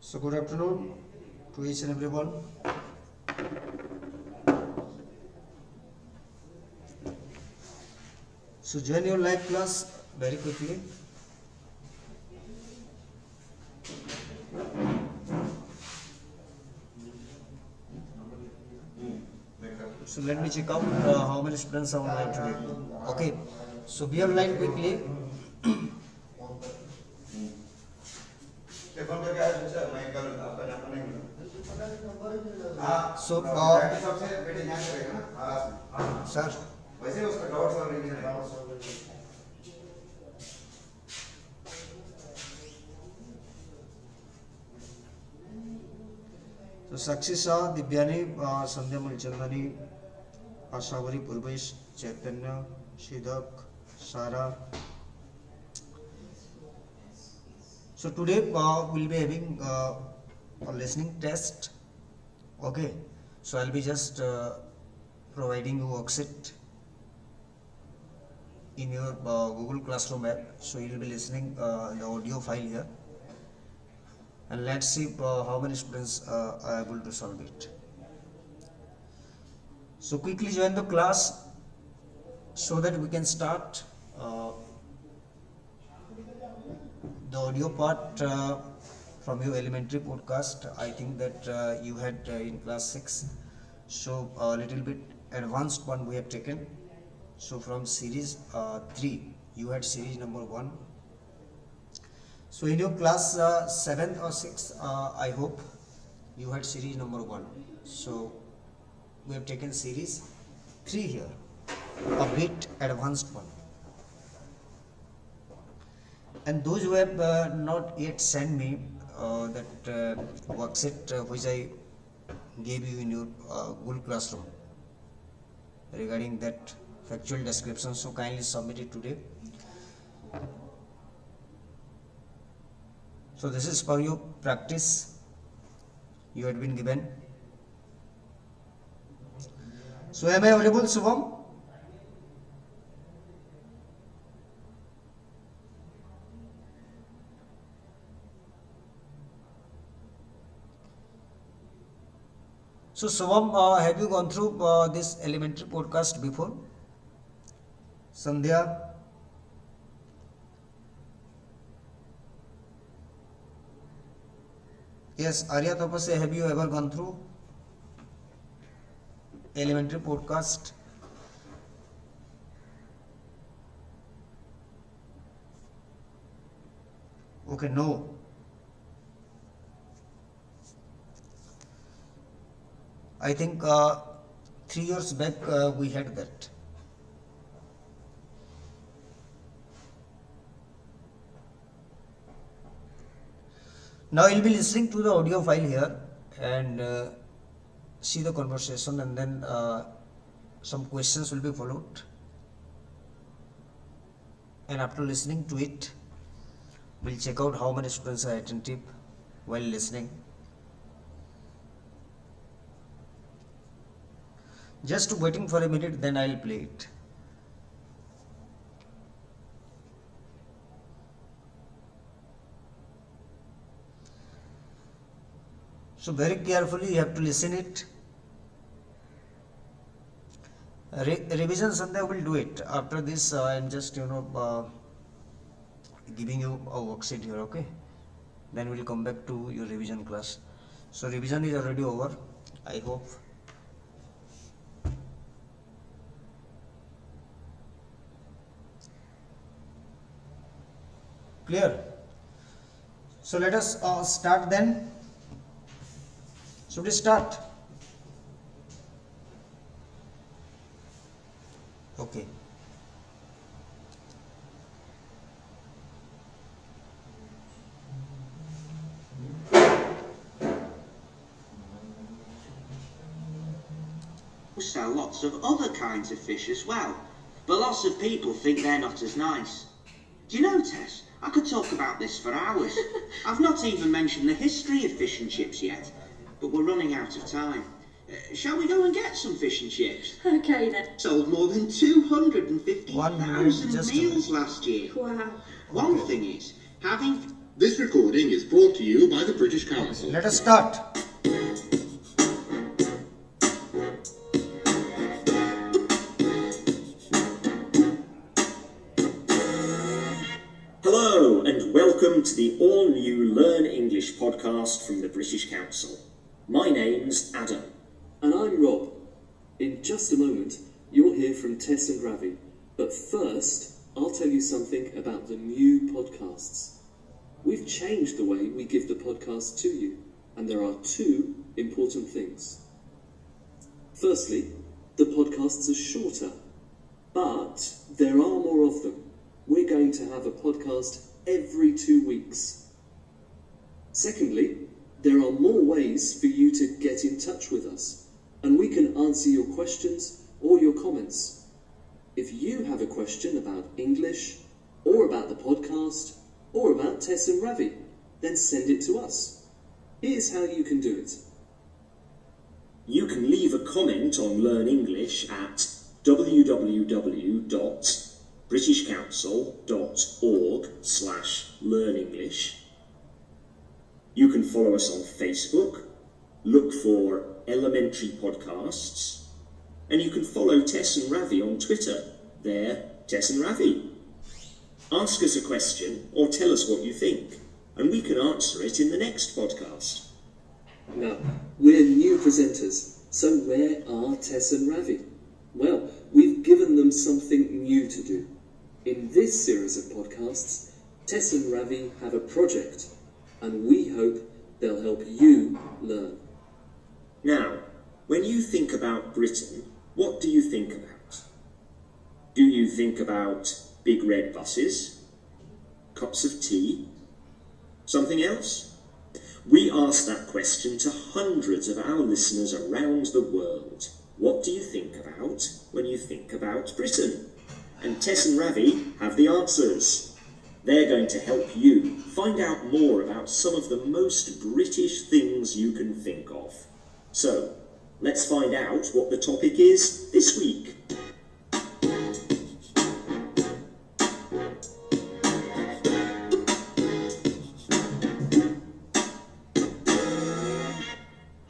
So good afternoon to each and everyone. So join your live class very quickly. So let me check out how many students are online today. Okay, so be online quickly. So sir, so Sakshi Shah, Dibyani, Sandhya Mulchandani, Ashavari Purvesh, Chaitanya, Shidak, Sara. So today we'll be having a listening test. Okay, so I'll be just providing you worksheet in your Google Classroom app. So you'll be listening the audio file here, and let's see how many students are able to solve it. So quickly join the class so that we can start the audio part from your elementary podcast. I think that you had in class 6. So a little bit advanced one we have taken. So from series 3, you had series number 1. So in your class 7 or 6, I hope you had series number 1. So we have taken series 3 here, a bit advanced one. And those who have not yet sent me that worksheet which I gave you in your Google Classroom regarding that factual description, so kindly submit it today. So this is for your practice you had been given. So am I audible, Subham? So Subham, have you gone through this elementary podcast before? Sandhya? Yes, Arya Tapasya, have you ever gone through elementary podcast? Okay, no. I think 3 years back we had that. Now you'll be listening to the audio file here and see the conversation, and then some questions will be followed. And after listening to it, we'll check out how many students are attentive while listening. Just waiting for a minute, then I'll play it. So very carefully you have to listen it. Revision Sandhya will do it. After this I'm just giving you a worksheet here, okay? Then we'll come back to your revision class. So revision is already over, I hope. Clear? So let us start then. Should we start? Okay. Sell lots of other kinds of fish as well, but lots of people think they're not as nice. Do you know, Tess, I could talk about this for hours. I've not even mentioned the history of fish and chips yet, but we're running out of time. Shall we go and get some fish and chips? Okay then. Sold more than 250,000 meals last year. Wow. One thing is, having This recording is brought to you by the British Council. Let us start. Hello and welcome to the all-new Learn English podcast from the British Council. My name's Adam. And I'm Rob. In just a moment, you'll hear from Tess and Ravi. But first, I'll tell you something about the new podcasts. We've changed the way we give the podcast to you, and there are two important things. Firstly, the podcasts are shorter, but there are more of them. We're going to have a podcast every 2 weeks. Secondly, there are more ways for you to get in touch with us, and we can answer your questions or your comments. If you have a question about English, or about the podcast, or about Tess and Ravi, then send it to us. Here's how you can do it. You can leave a comment on Learn English at www.britishcouncil.org/learnenglish. You can follow us on Facebook, look for Elementary Podcasts, and you can follow Tess and Ravi on Twitter. They're Tess and Ravi. Ask us a question or tell us what you think, and we can answer it in the next podcast. Now, we're new presenters, so where are Tess and Ravi? Well, we've given them something new to do. In this series of podcasts, Tess and Ravi have a project, and we hope they'll help you learn. Now, when you think about Britain, what do you think about? Do you think about big red buses? Cups of tea? Something else? We asked that question to hundreds of our listeners around the world. What do you think about when you think about Britain? And Tess and Ravi have the answers. They're going to help you find out more about some of the most British things you can think of. So, let's find out what the topic is this week.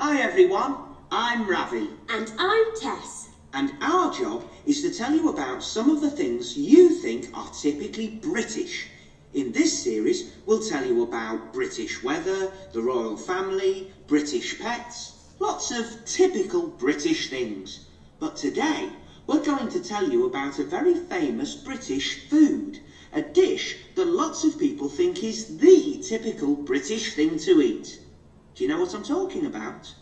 Hi everyone, I'm Ravi. And I'm Tess. And our job is to tell you about some of the things you think are typically British. In this series, we'll tell you about British weather, the royal family, British pets, lots of typical British things. But today, we're going to tell you about a very famous British food, a dish that lots of people think is the typical British thing to eat. Do you know what I'm talking about?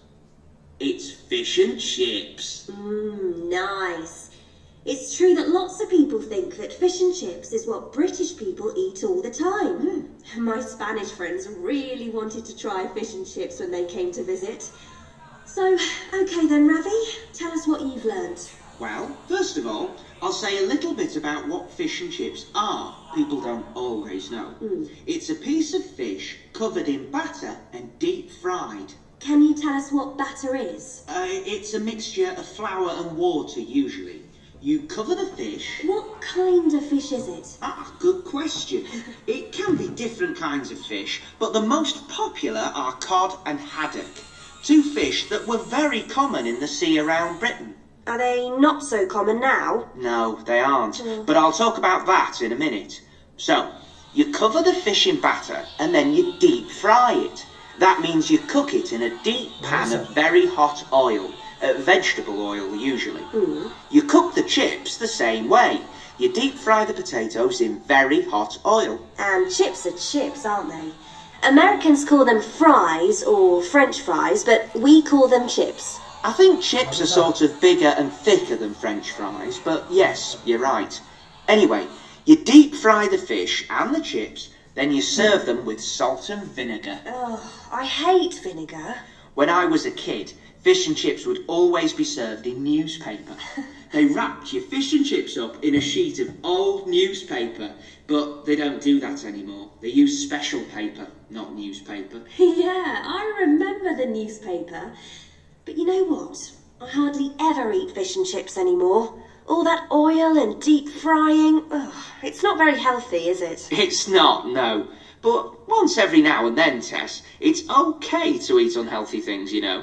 It's fish and chips. Nice. It's true that lots of people think that fish and chips is what British people eat all the time. My Spanish friends really wanted to try fish and chips when they came to visit. So, okay then, Ravi, tell us what you've learned. Well, first of all, I'll say a little bit about what fish and chips are. People don't always know. It's a piece of fish covered in batter and deep fried. Can you tell us what batter is? It's a mixture of flour and water, usually. You cover the fish. What kind of fish is it? Good question. It can be different kinds of fish, but the most popular are cod and haddock, two fish that were very common in the sea around Britain. Are they not so common now? No, they aren't, but I'll talk about that in a minute. So, you cover the fish in batter and then you deep fry it. That means you cook it in a deep pan of very hot oil, vegetable oil usually. You cook the chips the same way. You deep fry the potatoes in very hot oil. And chips are chips, aren't they? Americans call them fries or French fries, but we call them chips. I think chips are sort of bigger and thicker than French fries, but yes, you're right. Anyway, you deep fry the fish and the chips, then you serve them with salt and vinegar. Oh, I hate vinegar. When I was a kid, fish and chips would always be served in newspaper. They wrapped your fish and chips up in a sheet of old newspaper, but they don't do that anymore. They use special paper, not newspaper. Yeah, I remember the newspaper. But you know what? I hardly ever eat fish and chips anymore. All that oil and deep frying, it's not very healthy, is it? It's not, no. But once every now and then, Tess, it's okay to eat unhealthy things, you know.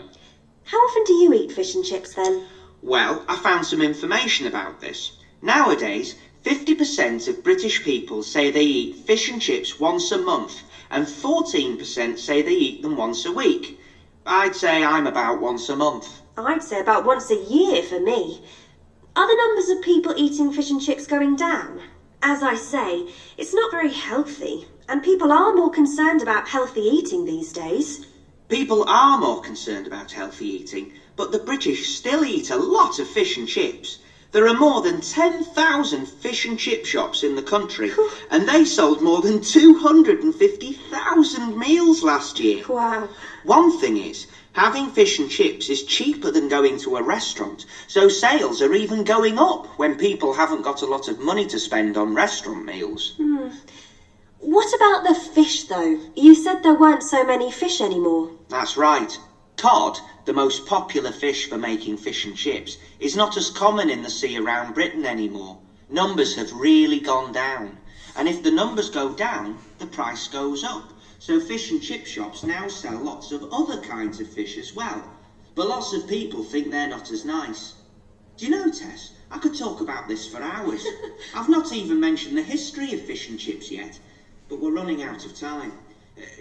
How often do you eat fish and chips then? Well, I found some information about this. Nowadays, 50% of British people say they eat fish and chips once a month, and 14% say they eat them once a week. I'd say I'm about once a month. I'd say about once a year for me. Are the numbers of people eating fish and chips going down? As I say, it's not very healthy, and people are more concerned about healthy eating these days. People are more concerned about healthy eating, but the British still eat a lot of fish and chips. There are more than 10,000 fish and chip shops in the country, and they sold more than 250,000 meals last year. Wow. One thing is, having fish and chips is cheaper than going to a restaurant, so sales are even going up when people haven't got a lot of money to spend on restaurant meals. What about the fish though? You said there weren't so many fish anymore. That's right. Cod, the most popular fish for making fish and chips, is not as common in the sea around Britain anymore. Numbers have really gone down. And if the numbers go down, the price goes up. So fish and chip shops now sell lots of other kinds of fish as well. But lots of people think they're not as nice. Do you know, Tess, I could talk about this for hours. I've not even mentioned the history of fish and chips yet. But we're running out of time.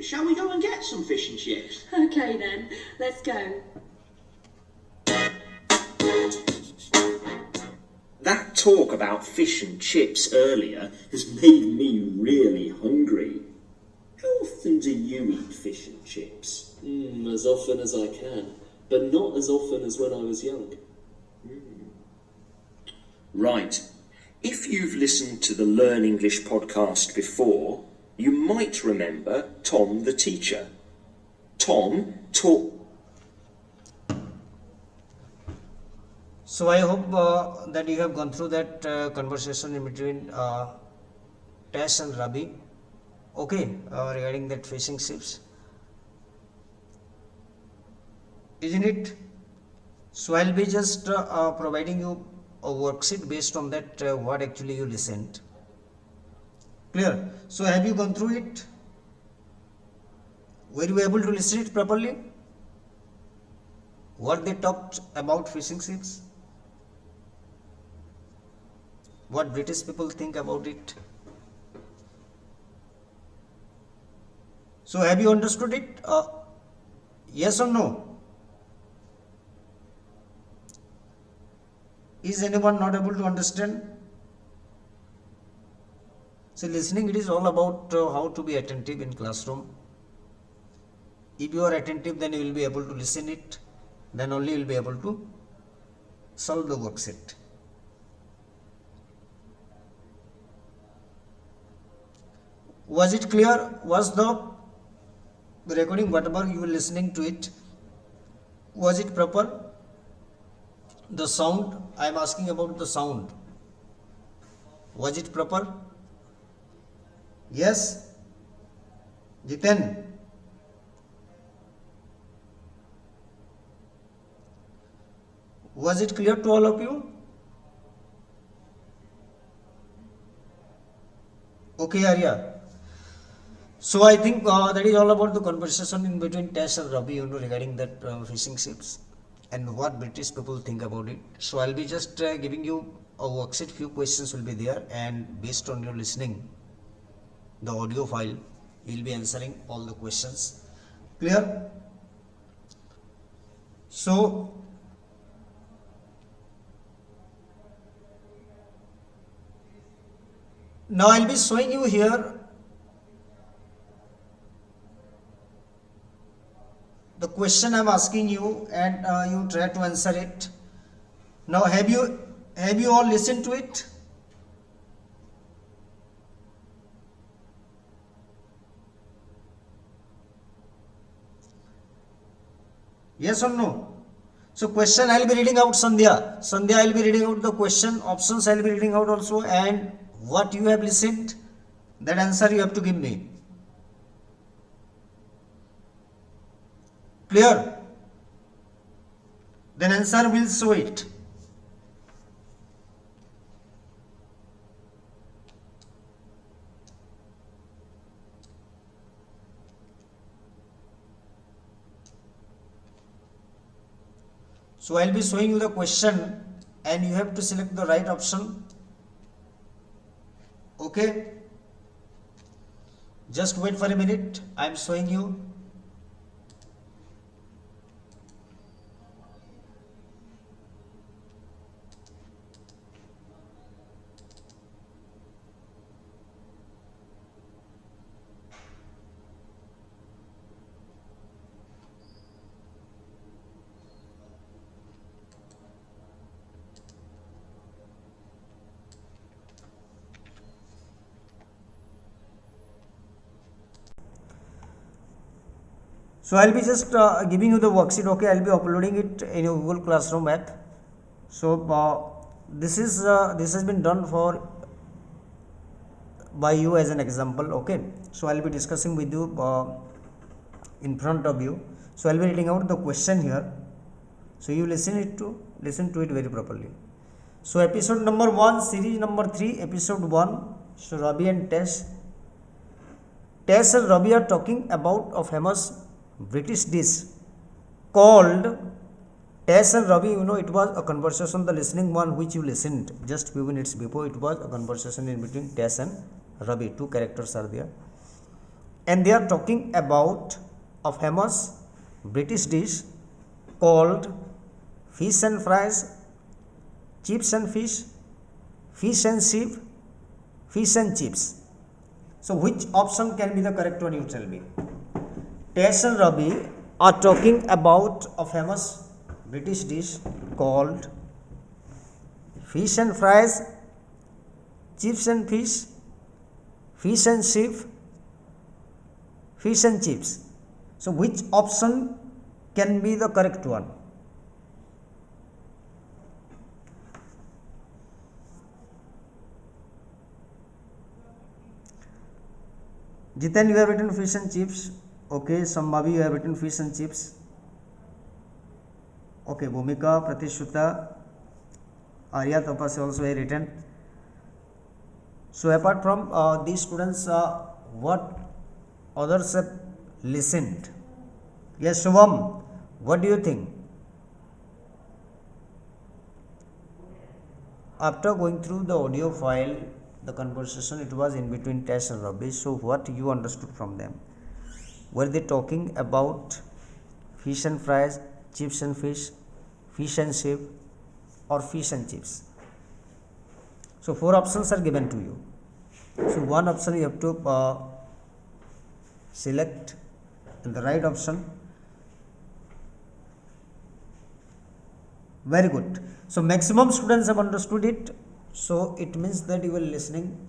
Shall we go and get some fish and chips? Okay then, let's go. That talk about fish and chips earlier has made me really hungry. How often do you eat fish and chips? As often as I can, but not as often as when I was young. Right. If you've listened to the Learn English podcast before, you might remember Tom the teacher. Tom taught... So I hope that you have gone through that conversation in between Tess and Rabi, okay, regarding that fishing ships, isn't it? So I'll be just providing you a worksheet based on that what actually you listened. Clear? So have you gone through it? Were you able to listen it properly? What they talked about fishing ships? What British people think about it? So have you understood it? Yes or no? Is anyone not able to understand? So listening, it is all about how to be attentive in classroom. If you are attentive, then you will be able to listen it. Then only you will be able to solve the worksheet. Was it clear? Was the recording, whatever you were listening to it, was it proper? The sound, I am asking about the sound. Was it proper? Yes? Jiten? Was it clear to all of you? Okay, Arya. So I think that is all about the conversation in between Tess and Rabi, regarding that fishing ships and what British people think about it. So I'll be just giving you a worksheet, few questions will be there, and based on your listening, the audio file, you'll be answering all the questions. Clear? So now I'll be showing you here the question I'm asking you, and you try to answer it. Now have you all listened to it? Yes or no? So question I'll be reading out, Sandhya. Sandhya, I'll be reading out the question, options I'll be reading out also, and what you have listened, that answer you have to give me. Clear? Then answer will show it. So I'll be showing you the question and you have to select the right option. Okay, just wait for a minute, I'm showing you. So I'll be just giving you the worksheet. Okay, I'll be uploading it in your Google Classroom app. So this has been done for by you as an example. Okay, so I'll be discussing with you in front of you. So I'll be reading out the question here. So you listen to it very properly. So episode number 1, series number 3, episode 1. So Ravi and Tess. Tess and Ravi are talking about a famous British dish called Tess and Ravi. You know, it was a conversation, the listening one which you listened just few minutes before. It was a conversation in between Tess and Ravi. 2 characters are there, and they are talking about a famous British dish called fish and fries, chips and fish, fish and chip, fish and chips. So which option can be the correct one, you tell me? Tess and Ravi are talking about a famous British dish called fish and fries, chips and fish, fish and chip, fish and chips. So which option can be the correct one? Jitan, you have written fish and chips. Okay, Sambhavi, you have written fish and chips. Okay, Bhumika, Pratishuta, Arya Tapas also have written. So apart from these students, what others have listened? Yes, Shubham, what do you think? After going through the audio file, the conversation, it was in between Tess and Ravi. So what you understood from them? Were they talking about fish and fries, chips and fish and chip, or fish and chips? So 4 options are given to you. So one option you have to select, and the right option. Very good. So maximum students have understood it. So it means that you were listening.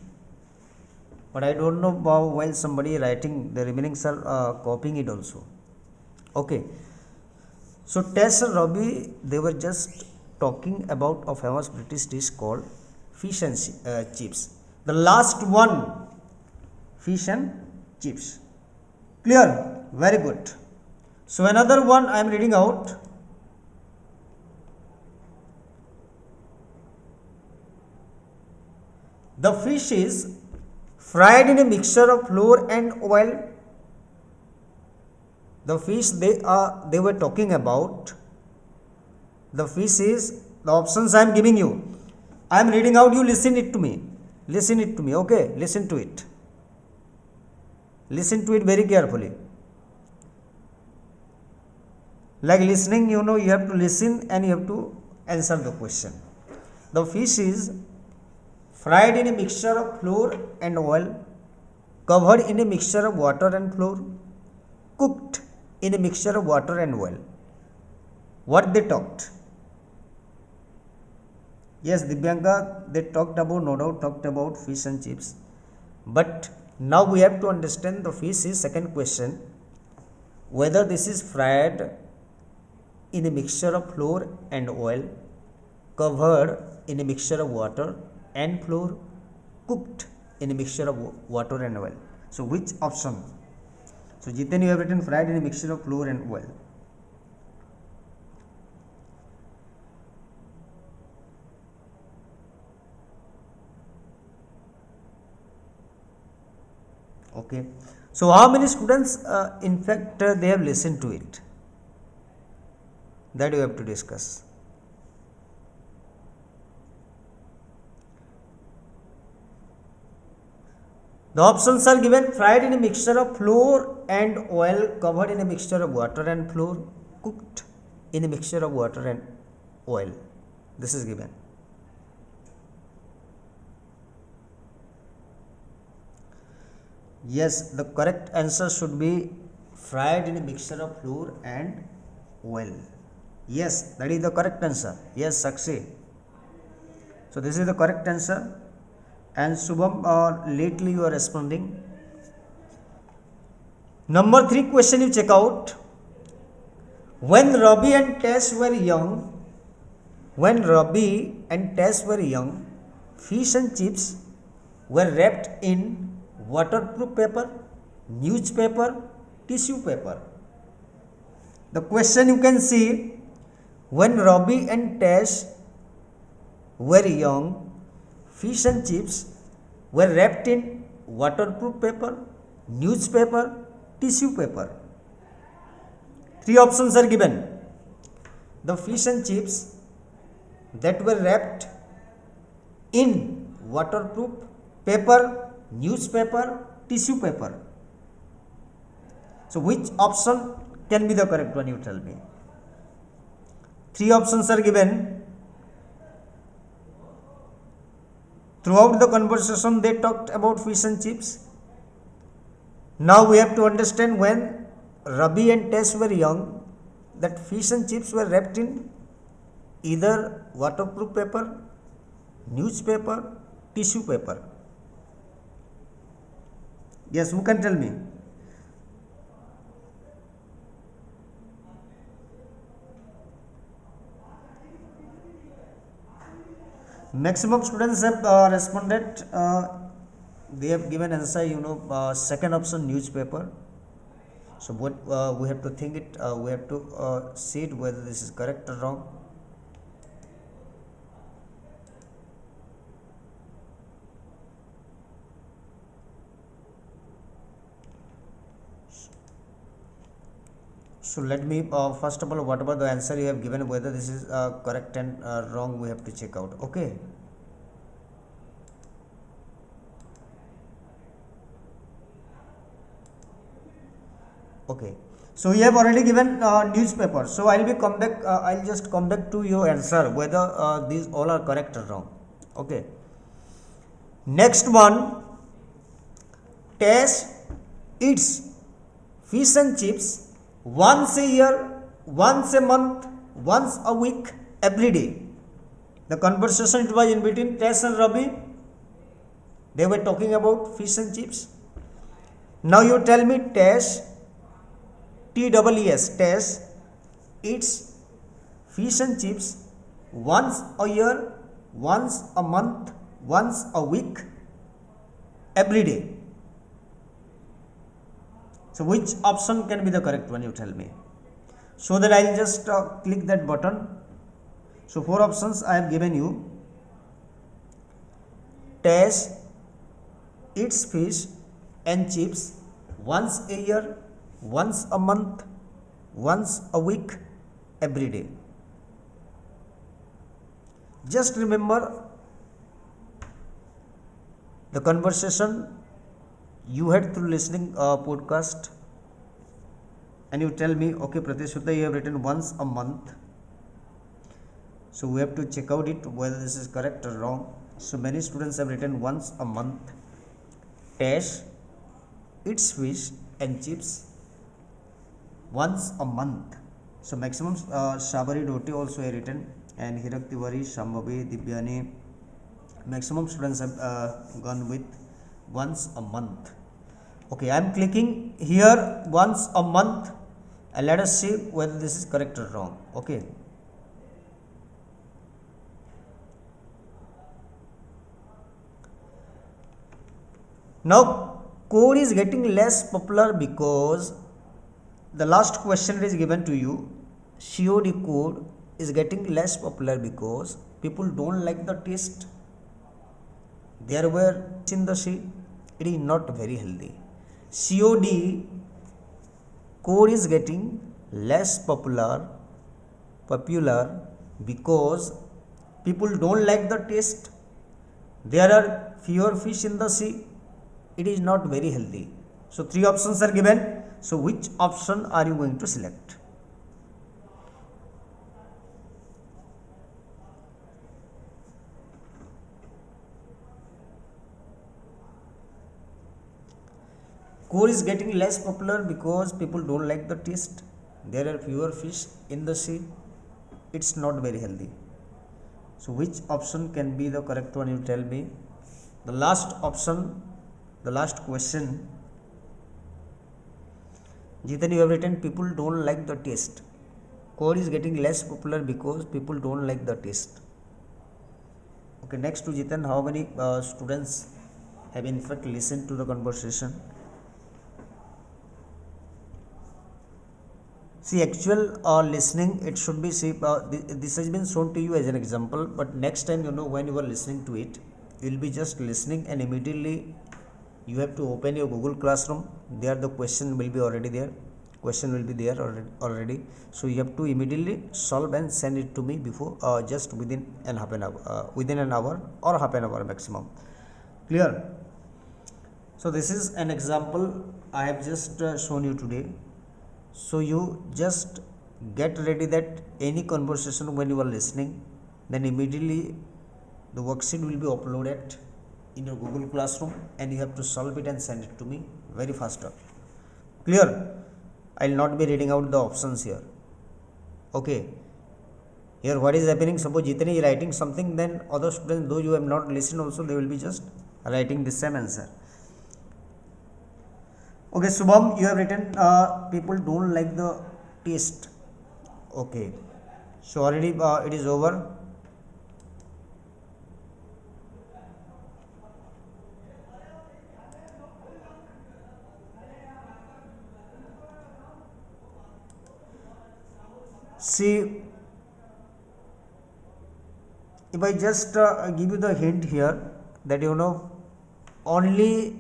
But I don't know while somebody writing, the remaining are copying it also. Okay. So Tess and Ravi, they were just talking about a famous British dish called fish and chips. The last one, fish and chips. Clear? Very good. So another one I am reading out. The fish is fried in a mixture of flour and oil. The fish they were talking about. The fish is, the options I am giving you. I am reading out, you listen it to me. Listen it to me, okay? Listen to it. Listen to it very carefully. Like listening, you know, you have to listen and you have to answer the question. The fish is fried in a mixture of flour and oil, covered in a mixture of water and flour, cooked in a mixture of water and oil. What they talked? Yes, Divyanka, they talked about, no doubt, talked about fish and chips. But now we have to understand the fish is second question, whether this is fried in a mixture of flour and oil, covered in a mixture of water and flour, cooked in a mixture of water and oil. So which option? So Jitan, you have written fried in a mixture of flour and oil. Okay. So how many students in fact they have listened to it? That you have to discuss. The options are given: fried in a mixture of flour and oil, covered in a mixture of water and flour, cooked in a mixture of water and oil. This is given. Yes, the correct answer should be fried in a mixture of flour and oil. Yes, that is the correct answer. Yes, Sakshi. So this is the correct answer. And Shubham, lately you are responding. Number 3 question you check out. When Rabi and Tess were young, fish and chips were wrapped in waterproof paper, newspaper, tissue paper. The question you can see, when Rabi and Tess were young, fish and chips were wrapped in waterproof paper, newspaper, tissue paper. 3 options are given. The fish and chips that were wrapped in waterproof paper, newspaper, tissue paper. So which option can be the correct one, you tell me. 3 options are given. Throughout the conversation they talked about fish and chips. Now we have to understand, when Rabi and Tess were young, that fish and chips were wrapped in either waterproof paper, newspaper, tissue paper. Yes, who can tell me? Maximum students have responded. They have given answer, second option, newspaper. So what we have to think it, we have to see it whether this is correct or wrong. So let me first of all, whatever the answer you have given, whether this is correct and wrong, we have to check out. Okay. Okay, so you have already given newspaper. So I'll just come back to your answer whether these all are correct or wrong. Okay. Next one, Tess eats fish and chips once a year, once a month, once a week, every day. The conversation it was in between Tess and Rabi. They were talking about fish and chips. Now you tell me, Tess, T-E-S, Tess eats fish and chips once a year, once a month, once a week, every day. So which option can be the correct one, you tell me. So that I will just click that button. So 4 options I have given you. Tess eats fish and chips once a year, once a month, once a week, every day. Just remember the conversation you had through listening podcast, and you tell me, okay, Pratishuddha, you have written once a month. So we have to check out it whether this is correct or wrong. So many students have written once a month. Tess eats fish and chips once a month. So maximum Shabari Doti also have written, and Hirak Tiwari, Shambhavi, Dibyani, maximum students have gone with once a month. Okay, I am clicking here once a month, and let us see whether this is correct or wrong. Okay. Now code is getting less popular because the last question is given to you. COD code is getting less popular because people don't like the taste. There were in the sea, it is not very healthy. COD code is getting less popular because people don't like the taste. There are fewer fish in the sea. it is not very healthy. So 3 options are given. So which option are you going to select? Core is getting less popular because people don't like the taste. There are fewer fish in the sea. It's not very healthy. So which option can be the correct one? You tell me. The last option, the last question. Jitan, you have written people don't like the taste. Core is getting less popular because people don't like the taste. Okay, next to Jitan, how many students have in fact listened to the conversation? See, actual listening, it should be, this has been shown to you as an example, but next time, when you are listening to it, you will be just listening and immediately you have to open your Google Classroom. There the question will be already there. Question will be there already. So you have to immediately solve and send it to me before, just within an hour or half an hour maximum. Clear? So this is an example I have just shown you today. So you just get ready that any conversation when you are listening, then immediately the worksheet will be uploaded in your Google Classroom and you have to solve it and send it to me very faster. Clear? I will not be reading out the options here. Okay. Here what is happening? Suppose Jitan is writing something, then other students, though you have not listened also, they will be just writing the same answer. Okay, Subham, you have written people don't like the taste. Okay, so already it is over. See, if I just give you the hint here that only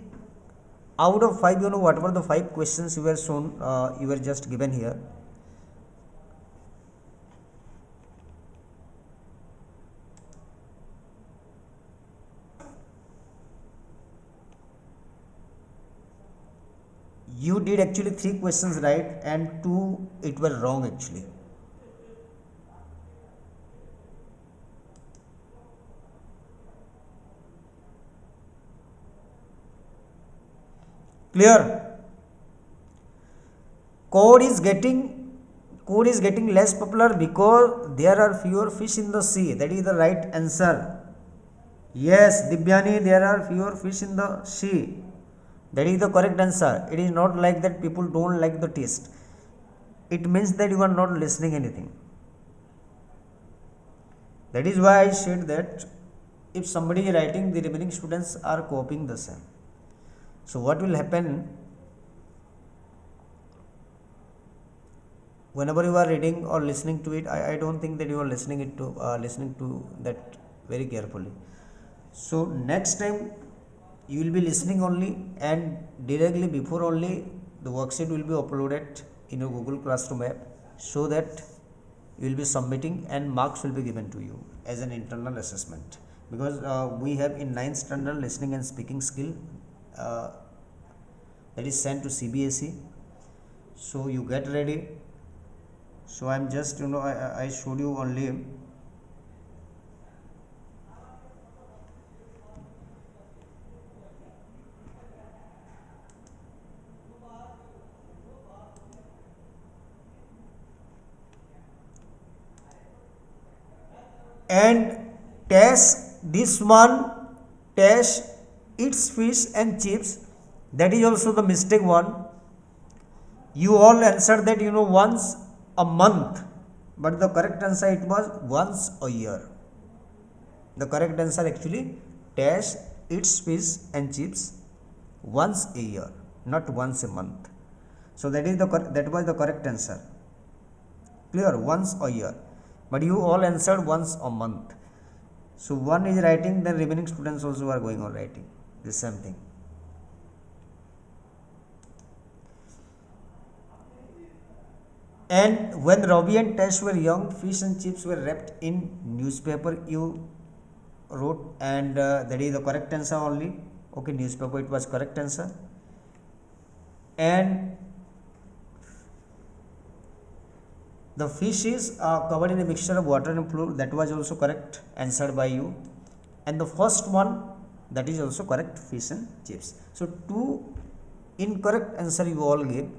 out of 5, what were the 5 questions you were shown, you were just given here. You did actually 3 questions right and 2 it were wrong actually. Clear? Cod is getting less popular because there are fewer fish in the sea. That is the right answer. Yes, Dibyani, there are fewer fish in the sea. That is the correct answer. It is not like that people don't like the taste. It means that you are not listening anything. That is why I said that if somebody is writing, the remaining students are copying the same. So what will happen whenever you are reading or listening to it? I don't think that you are listening to that very carefully. So next time you will be listening only, and directly before only the worksheet will be uploaded in your Google Classroom app, so that you will be submitting and marks will be given to you as an internal assessment, because we have in 9th standard listening and speaking skill that is sent to CBSE. So you get ready. So I am just I showed you only and test this one, test its fish and chips. That is also the mistake one. You all answered that once a month, but the correct answer it was once a year. The correct answer actually test its fish and chips once a year, not once a month. So that was the correct answer. Clear? Once a year, but you all answered once a month. So one is writing, then remaining students also are going on writing the same thing. And when Robbie and Tash were young, fish and chips were wrapped in newspaper, you wrote, and that is the correct answer only. Okay, newspaper, it was correct answer. And the fish is covered in a mixture of water and fluid, that was also correct, answered by you. And the first one, that is also correct, fish and chips. So 2 incorrect answer you all gave.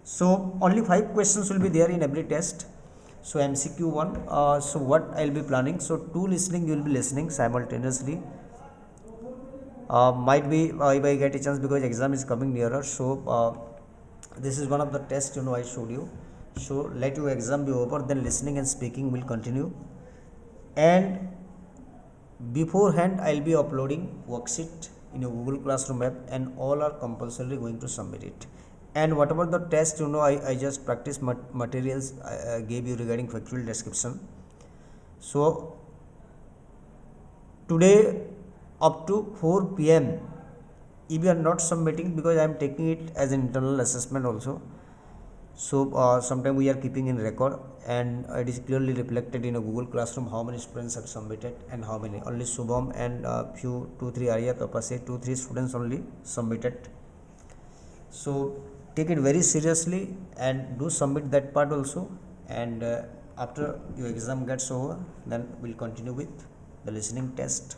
So only 5 questions will be there in every test. So MCQ 1, so what I will be planning, so 2 listening you will be listening simultaneously. Might be if I get a chance, because exam is coming nearer, so this is one of the tests I showed you. So let your exam be over, then listening and speaking will continue. And beforehand I'll be uploading worksheet in a Google Classroom app, and all are compulsorily going to submit it. And whatever the test I just practice materials I gave you regarding factual description. So today up to 4 p.m. if you are not submitting, because I am taking it as an internal assessment also, so sometime we are keeping in record, and it is clearly reflected in a Google Classroom how many students have submitted and how many. Only Subham and few 2-3 Arya Tapase 2-3 students only submitted. So take it very seriously and do submit that part also. And after your exam gets over, then we'll continue with the listening test,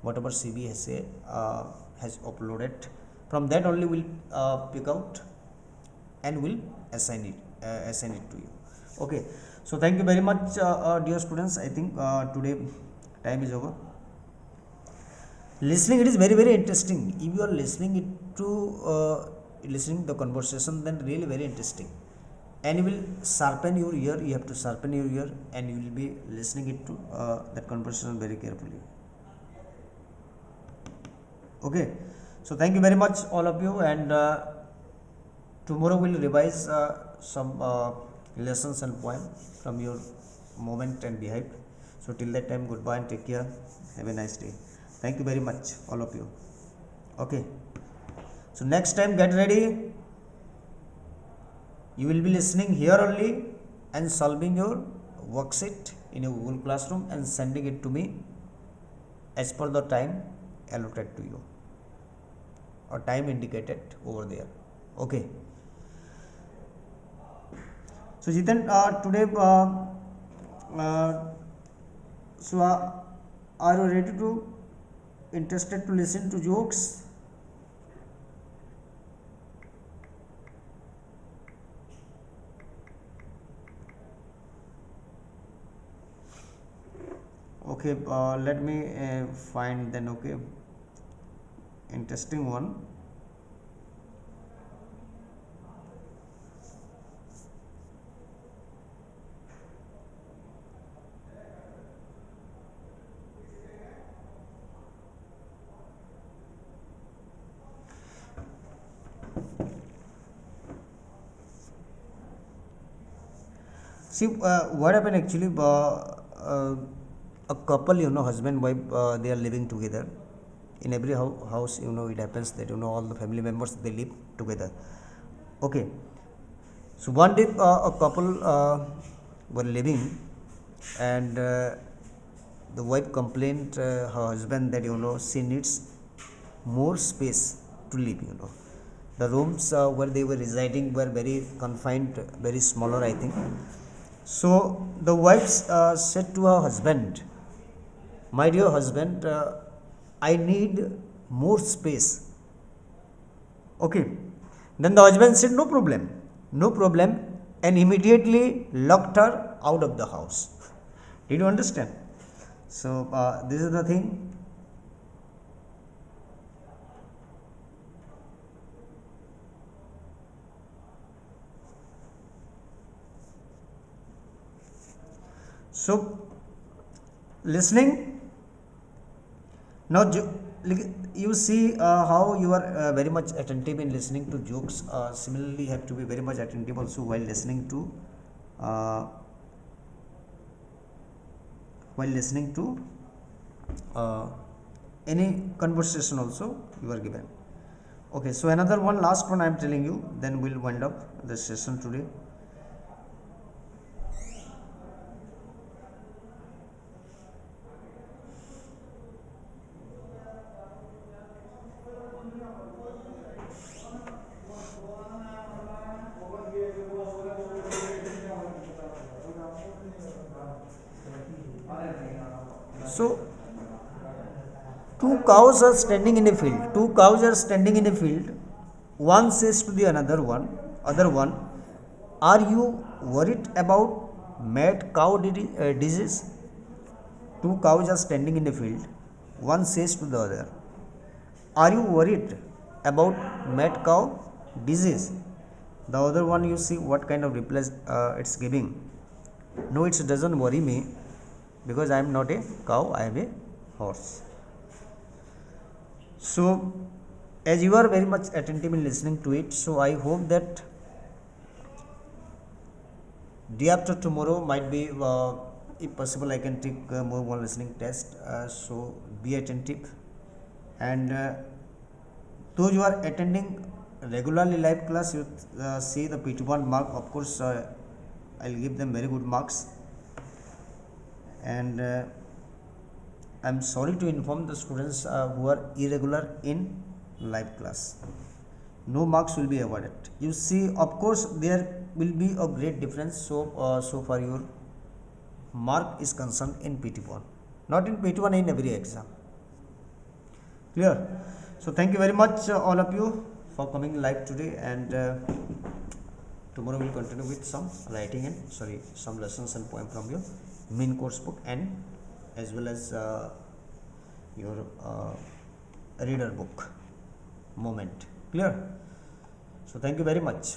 whatever CBSA has uploaded. From that only we'll pick out and will assign it to you. Okay, so thank you very much, dear students. I think today time is over. Listening, it is very very interesting. If you are listening it to listening the conversation, then really very interesting, and you will sharpen your ear. You have to sharpen your ear, and you will be listening it to that conversation very carefully. Okay, so thank you very much all of you, and tomorrow we'll revise some lessons and poem from your moment and behaved. So till that time, goodbye and take care. Have a nice day. Thank you very much all of you. Okay, so next time get ready. You will be listening here only and solving your worksheet in your Google Classroom and sending it to me as per the time allotted to you or time indicated over there. Okay. So Jitan, today, are you ready to interested to listen to jokes? Okay, let me find then. Okay, interesting one. See, what happened actually, a couple, husband, wife, they are living together. In every house, it happens that, all the family members, they live together. Okay. So one day, a couple were living, and the wife complained her husband that, she needs more space to live, The rooms where they were residing were very confined, very smaller, I think. So the wife said to her husband, "My dear husband, I need more space." Okay. Then the husband said, "No problem, no problem," and immediately locked her out of the house. Did you understand? So this is the thing. So listening. Now you see how you are very much attentive in listening to jokes. Similarly, you have to be very much attentive also while listening to any conversation also you are given. Okay, so another one, last one I am telling you, then we'll wind up the session today. So two cows are standing in a field. Two cows are standing in a field. One says to the other one, "Are you worried about mad cow disease?" Two cows are standing in a field. One says to the other, "Are you worried about mad cow disease?" The other one, you see what kind of reply it's giving. No, it doesn't worry me because I am not a cow, I am a horse. So as you are very much attentive in listening to it, so I hope that day after tomorrow might be if possible I can take more one listening test. So be attentive, and those who are attending regularly live class, you see the PT1 mark, of course I'll give them very good marks. And I'm sorry to inform the students who are irregular in live class, no marks will be awarded. You see, of course there will be a great difference. So far your mark is concerned in PT1, not in PT1, in every exam. Clear? So thank you very much all of you for coming live today, and tomorrow we'll continue with some writing and some lessons and poem from your main course book, and as well as your reader book moment. Clear? So thank you very much.